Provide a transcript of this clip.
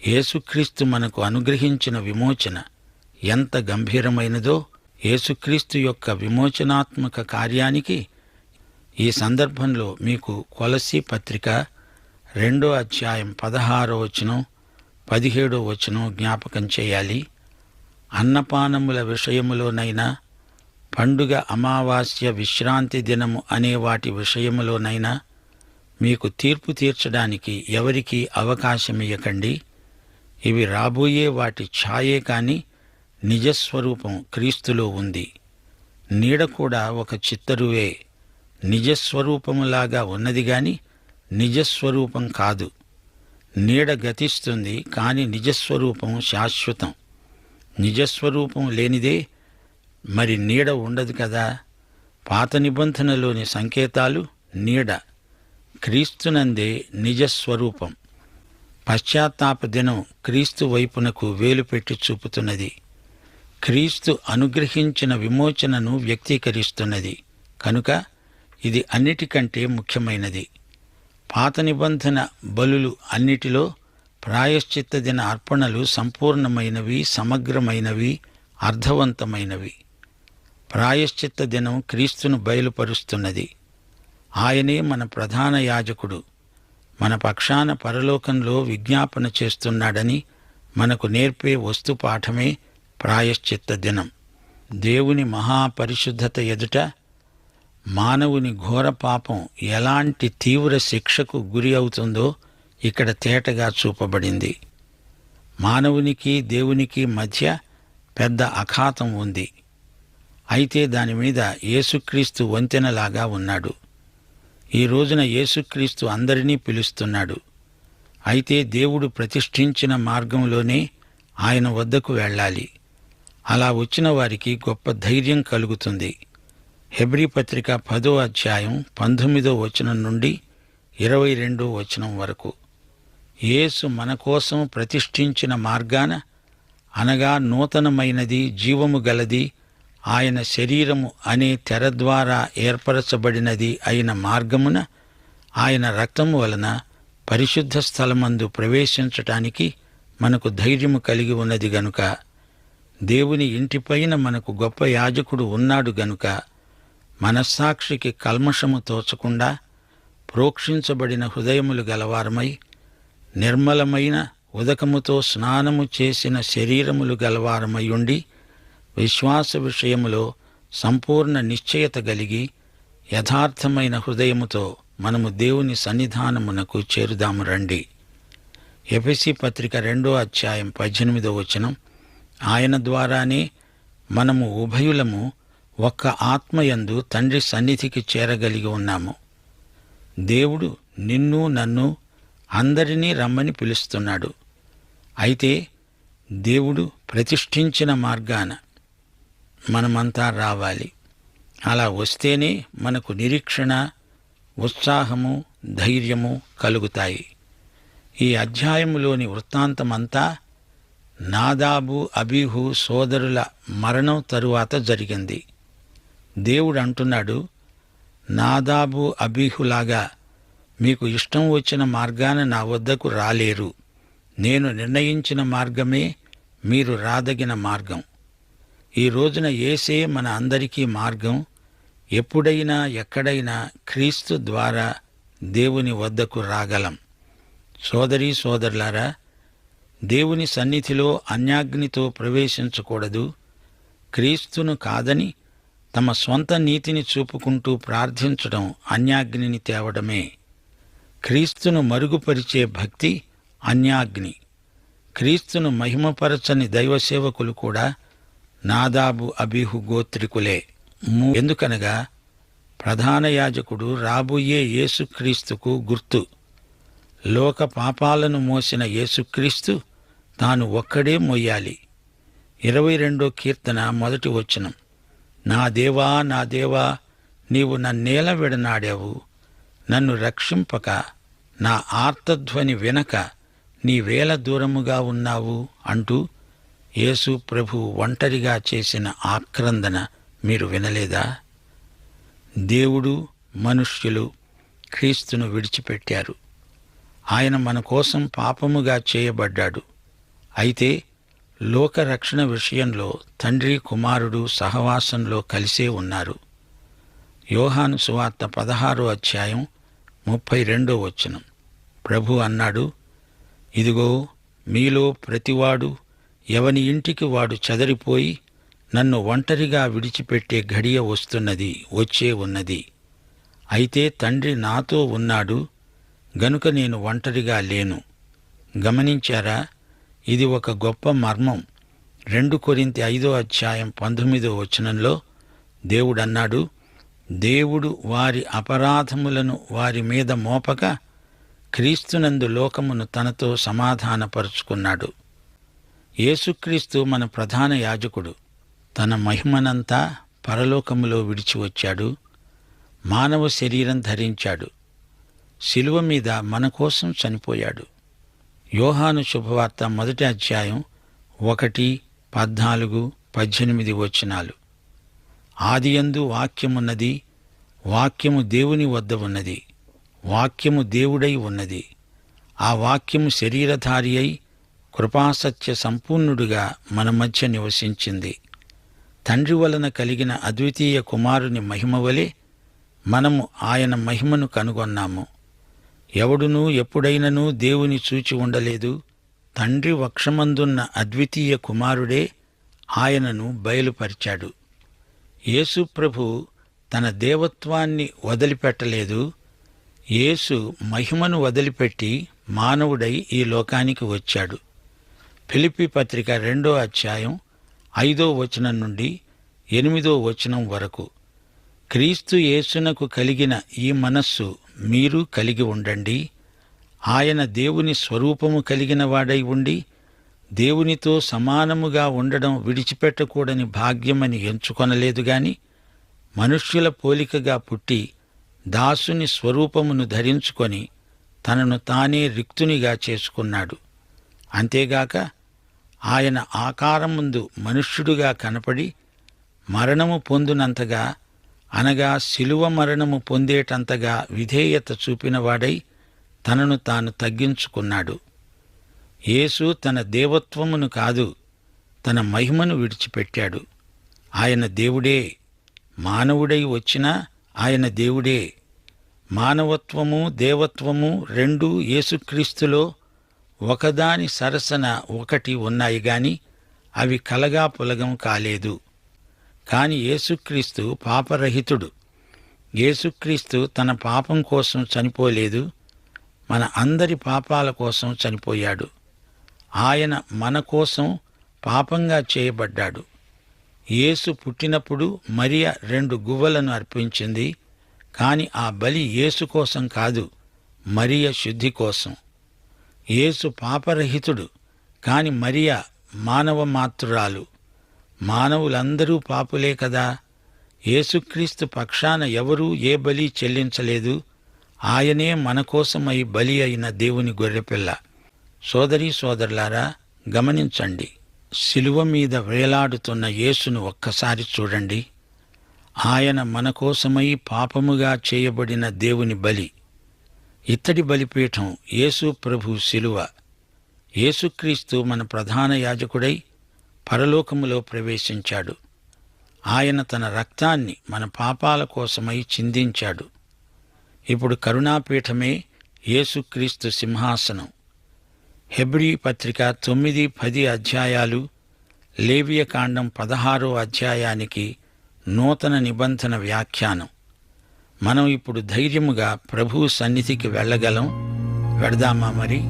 యేసుక్రీస్తు మనకు అనుగ్రహించిన విమోచన ఎంత గంభీరమైనదో, యేసుక్రీస్తు యొక్క విమోచనాత్మక కార్యానికి ఈ సందర్భంలో మీకు కొలస్సీ పత్రిక 2వ అధ్యాయం 16వ వచనం 17వ వచనం జ్ఞాపకం చేయాలి. అన్నపానముల విషయములోనైనా, పండుగ, అమావాస్య, విశ్రాంతి దినము అనే వాటి విషయములోనైనా మీకు తీర్పు తీర్చడానికి ఎవరికీ అవకాశమియ్యకండి. ఇవి రాబోయే వాటి ఛాయే కాని నిజస్వరూపం క్రీస్తులో ఉంది. నీడ కూడా ఒక చిత్తరువే, నిజస్వరూపములాగా ఉన్నది గాని నిజస్వరూపం కాదు. నీడ గతిస్తుంది, కాని నిజస్వరూపం శాశ్వతం. నిజస్వరూపం లేనిదే మరి నీడ ఉండదు కదా. పాత నిబంధనలోని సంకేతాలు నీడ, క్రీస్తునందే నిజస్వరూపం. పశ్చాత్తాప దినం క్రీస్తు వైపునకు వేలుపెట్టి చూపుతున్నది. క్రీస్తు అనుగ్రహించిన విమోచనను వ్యక్తీకరిస్తున్నది కనుక ఇది అన్నిటికంటే ముఖ్యమైనది. పాత నిబంధన బలులు అన్నిటిలో ప్రాయశ్చిత్త దిన అర్పణలు సంపూర్ణమైనవి, సమగ్రమైనవి, అర్థవంతమైనవి. ప్రాయశ్చిత్త దినం క్రీస్తును బయలుపరుస్తున్నది. ఆయనే మన ప్రధాన యాజకుడు, మన పక్షాన పరలోకంలో విజ్ఞాపన చేస్తున్నాడని మనకు నేర్పే వస్తుపాఠమే ప్రాయశ్చిత్త దినం. దేవుని మహాపరిశుద్ధత ఎదుట మానవుని ఘోర పాపం ఎలాంటి తీవ్ర శిక్షకు గురి అవుతుందో ఇక్కడ తేటగా చూపబడింది. మానవునికి దేవునికి మధ్య పెద్ద అఖాతం ఉంది. అయితే దానిమీద యేసుక్రీస్తు వంతెనలాగా ఉన్నాడు. ఈ రోజున యేసుక్రీస్తు అందరినీ పిలుస్తున్నాడు. అయితే దేవుడు ప్రతిష్ఠించిన మార్గంలోనే ఆయన వద్దకు వెళ్ళాలి. అలా వచ్చిన వారికి గొప్ప ధైర్యం కలుగుతుంది. హెబ్రీ పత్రిక 10వ అధ్యాయం 19వ వచనం నుండి 22వ వచనం వరకు యేసు మన కోసం ప్రతిష్ఠించిన మార్గాన, అనగా నూతనమైనది, జీవము గలది, ఆయన శరీరము అనే తెర ద్వారా ఏర్పరచబడినది అయిన మార్గమున ఆయన రక్తము వలన పరిశుద్ధ స్థలమందు ప్రవేశించటానికి మనకు ధైర్యము కలిగి ఉన్నది గనుక, దేవుని ఇంటిపైన మనకు గొప్ప యాజకుడు ఉన్నాడు గనుక, మనస్సాక్షికి కల్మషము తోచకుండా ప్రోక్షించబడిన హృదయములు గలవారమై, నిర్మలమైన ఉదకముతో స్నానము చేసిన శరీరములు గలవారమై ఉండి, విశ్వాస విషయములో సంపూర్ణ నిశ్చయత కలిగి యథార్థమైన హృదయముతో మనము దేవుని సన్నిధానమునకు చేరుదాము రండి. ఎఫెసీ పత్రిక 2వ అధ్యాయం 18వ వచనం ఆయన ద్వారానే మనము ఉభయులము ఒక్క ఆత్మయందు తండ్రి సన్నిధికి చేరగలిగి ఉన్నాము. దేవుడు నిన్ను నన్ను అందరినీ రమ్మని పిలుస్తున్నాడు. అయితే దేవుడు ప్రతిష్ఠించిన మార్గాన మనమంతా రావాలి. అలా వస్తేనే మనకు నిరీక్షణ, ఉత్సాహము, ధైర్యము కలుగుతాయి. ఈ అధ్యాయములోని వృత్తాంతమంతా నాదాబు, అబీహు సోదరుల మరణం తరువాత జరిగింది. దేవుడు అంటున్నాడు, నాదాబు, అబీహులాగా మీకు ఇష్టం వచ్చిన మార్గాన నా వద్దకు రాలేరు. నేను నిర్ణయించిన మార్గమే మీరు రాదగిన మార్గం. ఈ రోజున యేసే మన అందరికీ మార్గం. ఎప్పుడైనా ఎక్కడైనా క్రీస్తు ద్వారా దేవుని వద్దకు రాగలం. సోదరీ సోదరులారా, దేవుని సన్నిధిలో అన్యాగ్నితో ప్రవేశించకూడదు. క్రీస్తును కాదని తమ స్వంత నీతిని చూపుకుంటూ ప్రార్థించడం అన్యాగ్నిని తేవడమే. క్రీస్తును మరుగుపరిచే భక్తి అన్యాగ్ని. క్రీస్తును మహిమపరచని దైవసేవకులు కూడా నాదాబు, అబీహు గోత్రికులే. ఎందుకనగా ప్రధాన యాజకుడు రాబోయే యేసుక్రీస్తుకు గుర్తు. లోక పాపాలను మోసిన యేసుక్రీస్తు తాను ఒక్కడే మోయాలి. 22వ కీర్తన 1వ వచనం, నా దేవా, నా దేవా, నీవు నన్నేల విడనాడావు. నన్ను రక్షింపక, నా ఆర్తధ్వని వినక నీవేల దూరముగా ఉన్నావు అంటూ యేసు ప్రభు ఒంటరిగా చేసిన ఆక్రందన మీరు వినలేదా? దేవుడు, మనుష్యులు క్రీస్తును విడిచిపెట్టారు. ఆయన మన కోసం పాపముగా చేయబడ్డాడు. అయితే లోకరక్షణ విషయంలో తండ్రి కుమారుడు సహవాసంలో కలిసే ఉన్నారు. యోహాను సువార్త 16వ అధ్యాయం 32వ వచనం. ప్రభు అన్నాడు, ఇదిగో మీలో ప్రతివాడు ఎవని ఇంటికి వాడు చెదరిపోయి నన్ను ఒంటరిగా విడిచిపెట్టే ఘడియ వచ్చే ఉన్నది. అయితే తండ్రి నాతో ఉన్నాడు గనుక నేను ఒంటరిగా లేను. గమనించారా? ఇది ఒక గొప్ప మర్మం. 2 కొరింథీ 5వ అధ్యాయం 19వ వచనంలో దేవుడన్నాడు, దేవుడు వారి అపరాధములను వారి మీద మోపక క్రీస్తునందు లోకమును తనతో సమాధానపరుచుకున్నాడు. యేసుక్రీస్తు మన ప్రధాన యాజకుడు. తన మహిమనంతా పరలోకములో విడిచి వచ్చాడు. మానవ శరీరం ధరించాడు. శిలువ మీద మన కోసం చనిపోయాడు. యోహాను శుభవార్త 1వ అధ్యాయం 1, 14, 18 వచనాలు. ఆదియందు వాక్యమున్నది, వాక్యము దేవుని వద్ద ఉన్నది, వాక్యము దేవుడై ఉన్నది. ఆ వాక్యము శరీరధారి అయి కృపాసత్య సంపూర్ణుడుగా మన మధ్య నివసించింది. తండ్రి వలన కలిగిన అద్వితీయ కుమారుని మహిమ వలె మనము ఆయన మహిమను కనుగొన్నాము. ఎవడునూ ఎప్పుడైననూ దేవుని చూచి ఉండలేదు. తండ్రి వక్షమందున్న అద్వితీయ కుమారుడే ఆయనను బయలుపరిచాడు. యేసు ప్రభు తన దేవత్వాన్ని వదిలిపెట్టలేదు. యేసు మహిమను వదిలిపెట్టి మానవుడై ఈ లోకానికి వచ్చాడు. ఫిలిప్పీ పత్రిక 2వ అధ్యాయం 5వ వచనం నుండి 8వ వచనం వరకు. క్రీస్తు యేసునకు కలిగిన ఈ మనస్సు మీరు కలిగి ఉండండి. ఆయన దేవుని స్వరూపము కలిగిన వాడై ఉండి దేవునితో సమానముగా ఉండడం విడిచిపెట్టకూడని భాగ్యమని ఎంచుకొనలేదు గాని మనుష్యుల పోలికగా పుట్టి దాసుని స్వరూపమును ధరించుకొని తనను తానే రిక్తునిగా చేసుకున్నాడు. అంతేగాక ఆయన ఆకారముందు మనుష్యుడుగా కనపడి మరణము పొందునంతగా, అనగా శిలువ మరణము పొందేటంతగా విధేయత చూపినవాడై తనను తాను తగ్గించుకున్నాడు. యేసు తన దేవత్వమును కాదు, తన మహిమను విడిచిపెట్టాడు. ఆయన దేవుడే. మానవుడై వచ్చినా ఆయన దేవుడే. మానవత్వము దేవత్వము రెండూ యేసుక్రీస్తులో ఒకదాని సరసన ఒకటి ఉన్నాయి గాని అవి కలగాపులగం కాలేదు. కాని యేసుక్రీస్తు పాపరహితుడు. యేసుక్రీస్తు తన పాపం కోసం చనిపోలేదు, మన అందరి పాపాల కోసం చనిపోయాడు. ఆయన మన కోసం పాపంగా చేయబడ్డాడు. యేసు పుట్టినప్పుడు మరియ 2 గువ్వలను అర్పించింది. కాని ఆ బలి యేసు కోసం కాదు, మరియ శుద్ధి కోసం. యేసు పాపరహితుడు, కాని మరియ మానవ మాతృరాలు. మానవులందరూ పాపులే కదా. యేసుక్రీస్తు పక్షాన ఎవరూ ఏ బలి చెల్లించలేదు. ఆయనే మన కోసమై బలి అయిన దేవుని గొర్రెపిల్ల. సోదరీ సోదరులారా, గమనించండి. శిలువ మీద వేలాడుతున్న యేసును ఒక్కసారి చూడండి. ఆయన మన కోసమై పాపముగా చేయబడిన దేవుని బలి. ఇత్తడి బలిపీఠం యేసు ప్రభు శిలువ. యేసుక్రీస్తు మన ప్రధాన యాజకుడై పరలోకములో ప్రవేశించాడు. ఆయన తన రక్తాన్ని మన పాపాల కోసమై చిందించాడు. ఇప్పుడు కరుణాపీఠమే యేసుక్రీస్తు సింహాసనం. హెబ్రీ పత్రిక 9, 10 అధ్యాయాలు, లేవియకాండం 16వ అధ్యాయానికి నూతన నిబంధన వ్యాఖ్యానం. మనం ఇప్పుడు ధైర్యముగా ప్రభువు సన్నిధికి వెళ్ళగలం. వెడదామా మరి?